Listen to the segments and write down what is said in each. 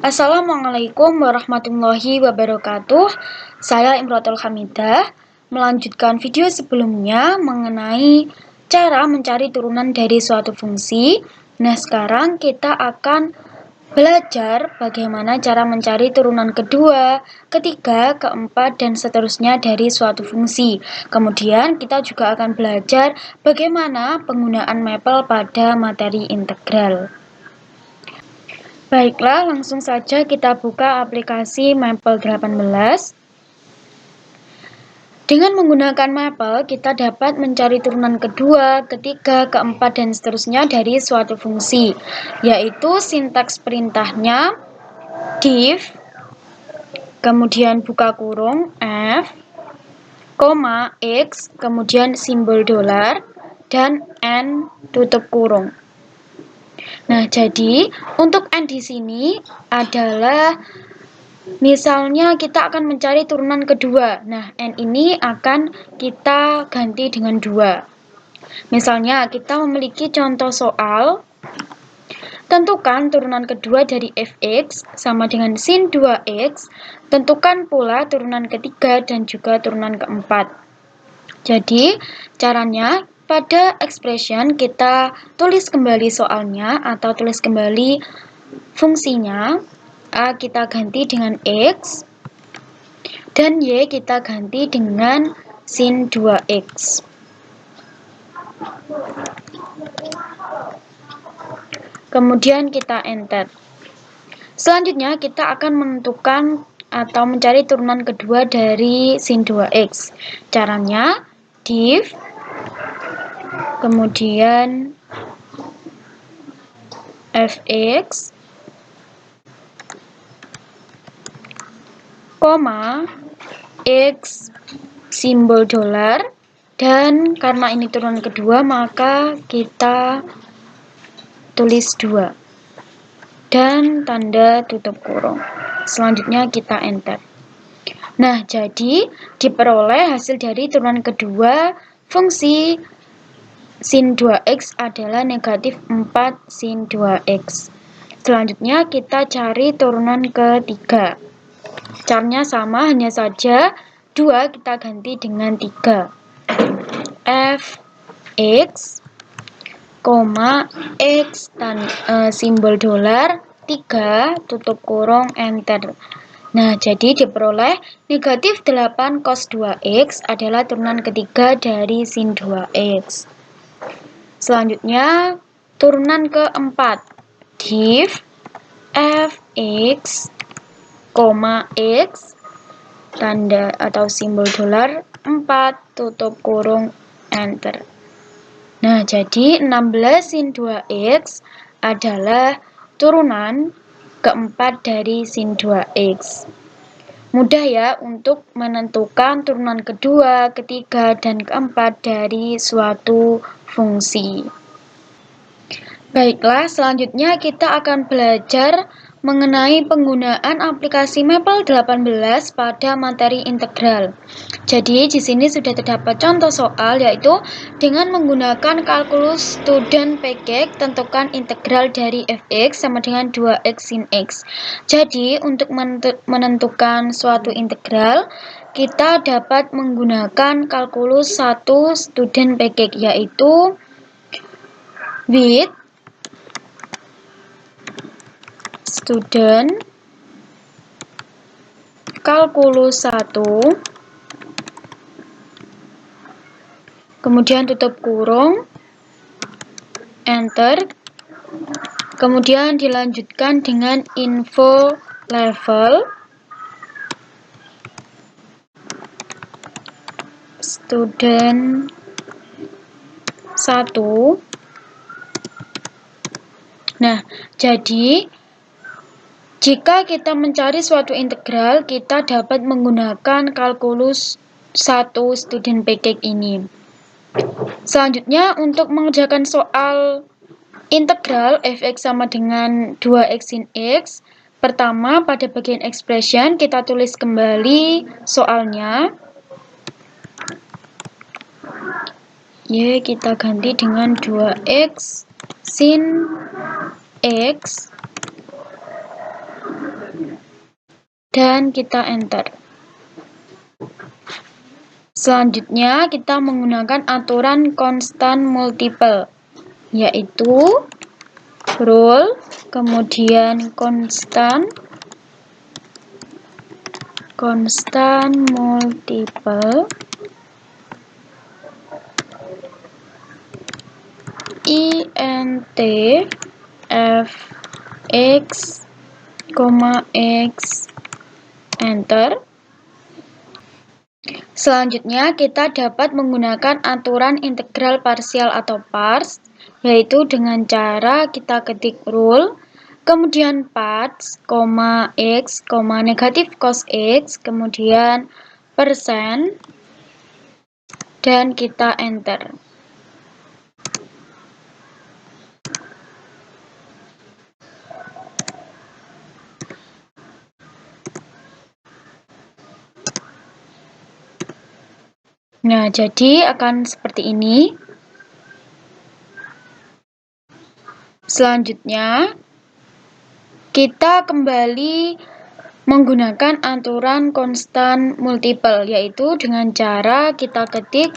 Assalamualaikum warahmatullahi wabarakatuh. Saya Imrotul Hamidah melanjutkan video sebelumnya mengenai cara mencari turunan dari suatu fungsi. Nah, sekarang kita akan belajar bagaimana cara mencari turunan kedua, ketiga, keempat, dan seterusnya dari suatu fungsi. Kemudian kita juga akan belajar bagaimana penggunaan mapel pada materi integral. Baiklah, langsung saja kita buka aplikasi Maple 18. Dengan menggunakan Maple, kita dapat mencari turunan kedua, ketiga, keempat, dan seterusnya dari suatu fungsi, yaitu sintaks perintahnya div, kemudian buka kurung, f, koma, x, kemudian simbol dolar, dan n tutup kurung. Nah, jadi untuk n di sini adalah misalnya kita akan mencari turunan kedua. Nah, n ini akan kita ganti dengan 2. Misalnya kita memiliki contoh soal, tentukan turunan kedua dari fx sama dengan sin 2x, tentukan pula turunan ketiga dan juga turunan keempat. Jadi, caranya pada expression kita tulis kembali soalnya atau tulis kembali fungsinya. A kita ganti dengan x dan y kita ganti dengan sin 2x. Kemudian kita enter. Selanjutnya kita akan menentukan atau mencari turunan kedua dari sin 2x. Caranya div, kemudian fx, koma, x, simbol dolar, dan karena ini turunan kedua maka kita tulis 2 dan tanda tutup kurung. Selanjutnya kita enter. Nah, jadi diperoleh hasil dari turunan kedua fungsi sin 2x adalah negatif 4 sin 2x. Selanjutnya kita cari turunan ketiga. Caranya sama, hanya saja 2 kita ganti dengan 3. F, X, koma, X, simbol dolar, 3, tutup kurung, enter. Nah, jadi diperoleh negatif 8 cos 2x adalah turunan ketiga dari sin 2x. Selanjutnya, turunan keempat, div, fx, koma, x, tanda atau simbol dolar, 4, tutup kurung, enter. Nah, jadi 16 sin 2x adalah turunan keempat dari sin 2x. Mudah ya untuk menentukan turunan kedua, ketiga, dan keempat dari suatu fungsi. Baiklah, selanjutnya kita akan belajar mengenai penggunaan aplikasi Maple 18 pada materi integral. Jadi, di sini sudah terdapat contoh soal, yaitu dengan menggunakan kalkulus student package, tentukan integral dari fx sama dengan 2x sin x. Jadi, untuk menentukan suatu integral, kita dapat menggunakan kalkulus 1 student package, yaitu with student kalkulus 1, kemudian tutup kurung, enter, kemudian dilanjutkan dengan info level student 1. Nah, jadi jika kita mencari suatu integral, kita dapat menggunakan kalkulus 1 student package ini. Selanjutnya, untuk mengerjakan soal integral fx sama dengan 2x sin x, pertama pada bagian expression kita tulis kembali soalnya. Y kita ganti dengan 2x sin x dan kita enter. Selanjutnya kita menggunakan aturan konstan multiple, yaitu rule, kemudian konstan multiple int f x, x, enter. Selanjutnya kita dapat menggunakan aturan integral parsial atau pars, yaitu dengan cara kita ketik rule, kemudian parts, x, negatif cos x, kemudian persen, dan kita enter. Nah, jadi akan seperti ini. Selanjutnya, kita kembali menggunakan aturan konstan multiple, yaitu dengan cara kita ketik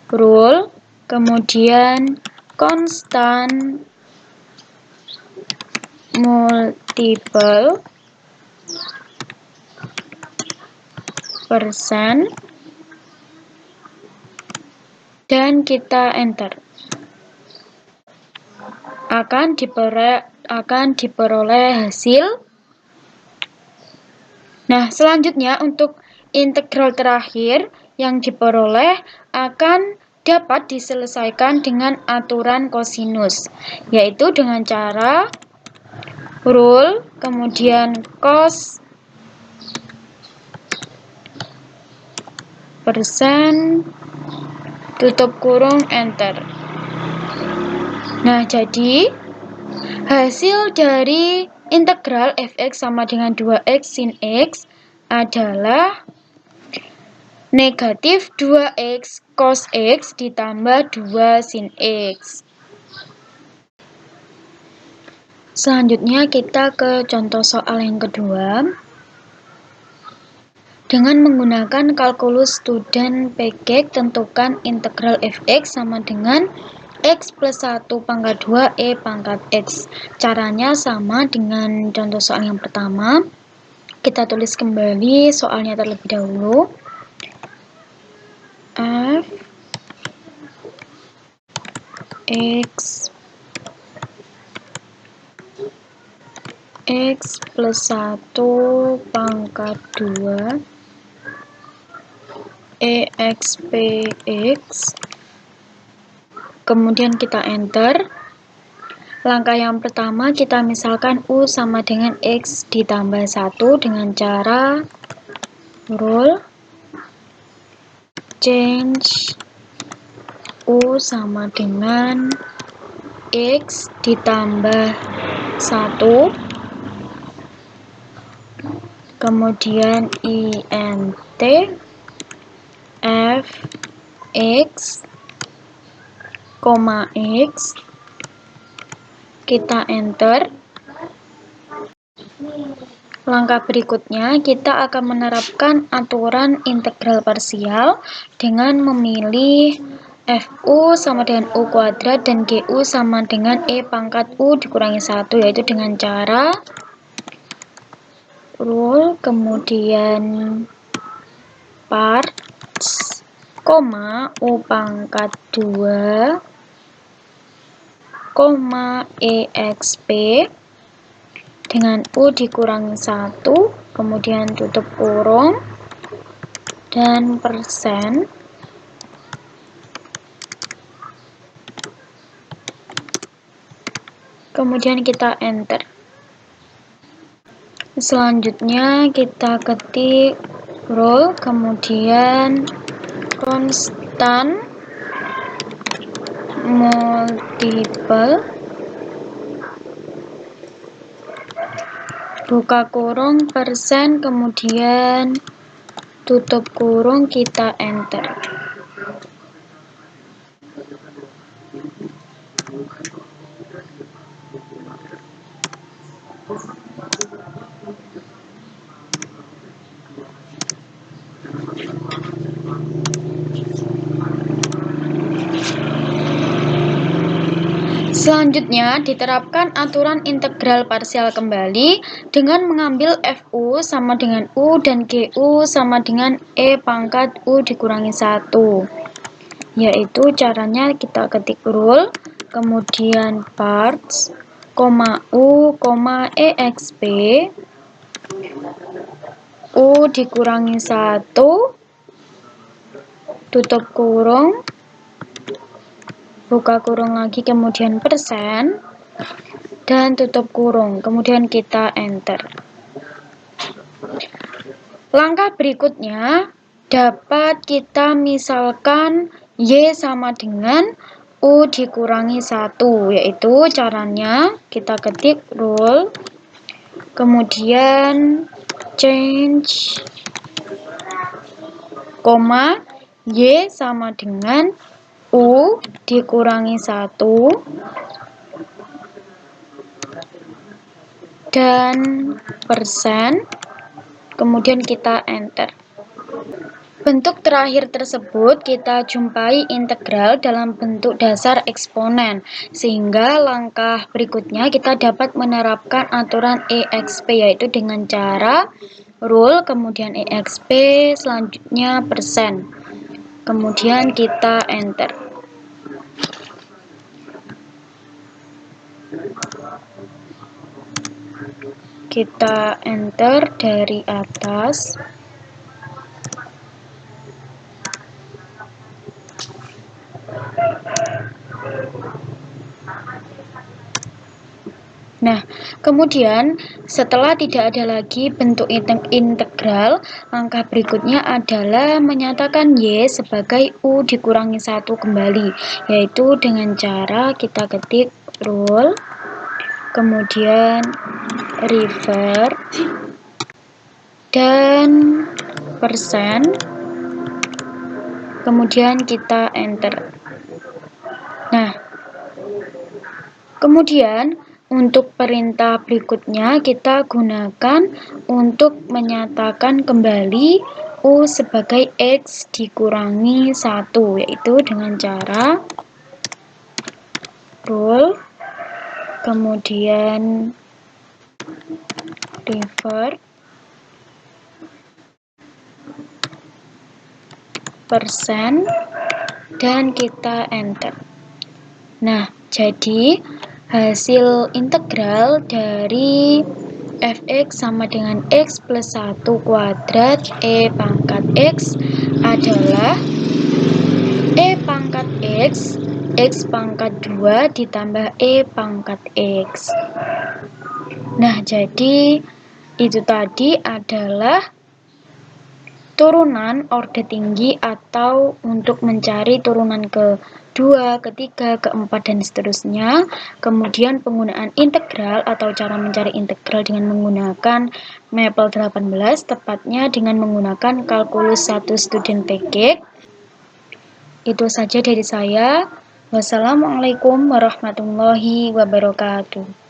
rule, kemudian konstan multiple persen, dan kita enter. Akan diperoleh hasil. Nah, selanjutnya untuk integral terakhir yang diperoleh akan dapat diselesaikan dengan aturan kosinus, yaitu dengan cara rule, kemudian cos persen, tutup kurung, enter. Nah, jadi hasil dari integral fx sama dengan 2x sin x adalah negatif 2x cos x ditambah 2 sin x. Selanjutnya kita ke contoh soal yang kedua. Dengan menggunakan kalkulus student PG, tentukan integral fx sama dengan x plus 1 pangkat 2 e pangkat x. Caranya sama dengan contoh soal yang pertama. Kita tulis kembali soalnya terlebih dahulu. F x plus 1 pangkat 2 EXPX, kemudian kita enter. Langkah yang pertama kita misalkan U sama dengan X ditambah 1 dengan cara rule change U sama dengan X ditambah 1, kemudian INT f x, x, kita enter. Langkah berikutnya kita akan menerapkan aturan integral parsial dengan memilih FU sama dengan U kuadrat dan GU sama dengan E pangkat U dikurangi 1, yaitu dengan cara rule, kemudian parts, U pangkat 2, EXP dengan U dikurangi 1, kemudian tutup kurung, dan persen. Kemudian kita enter. Selanjutnya kita ketik rule, kemudian konstan multiple, buka kurung, persen, kemudian tutup kurung, kita enter. Selanjutnya, diterapkan aturan integral parsial kembali dengan mengambil FU sama dengan U dan GU sama dengan E pangkat U dikurangi 1. Yaitu caranya kita ketik rule, kemudian parts, U, EXP, U dikurangi 1, tutup kurung, buka kurung lagi, kemudian persen, dan tutup kurung, kemudian kita enter. Langkah berikutnya dapat kita misalkan Y sama dengan U dikurangi 1, yaitu caranya kita ketik rule, kemudian change, Y sama dengan U dikurangi 1, dan persen, kemudian kita enter. Bentuk terakhir tersebut kita jumpai integral dalam bentuk dasar eksponen, sehingga langkah berikutnya kita dapat menerapkan aturan EXP, yaitu dengan cara rule, kemudian EXP, selanjutnya persen, kemudian kita enter. Kita enter dari atas. Nah, kemudian setelah tidak ada lagi bentuk integral, langkah berikutnya adalah menyatakan Y sebagai U dikurangi 1 kembali, yaitu dengan cara kita ketik rule, kemudian revert, dan persen, kemudian kita enter. Nah, kemudian untuk perintah berikutnya kita gunakan untuk menyatakan kembali U sebagai X dikurangi 1, yaitu dengan cara rule, kemudian revert, persen, dan kita enter. Nah, jadi hasil integral dari fx sama dengan x plus 1 kuadrat E pangkat x adalah E pangkat x pangkat 2 ditambah E pangkat x. Nah, jadi itu tadi adalah turunan orde tinggi atau untuk mencari turunan kedua, ketiga, keempat, dan seterusnya. Kemudian penggunaan integral atau cara mencari integral dengan menggunakan Maple 18, tepatnya dengan menggunakan kalkulus 1 student package. Itu saja dari saya. Wassalamualaikum warahmatullahi wabarakatuh.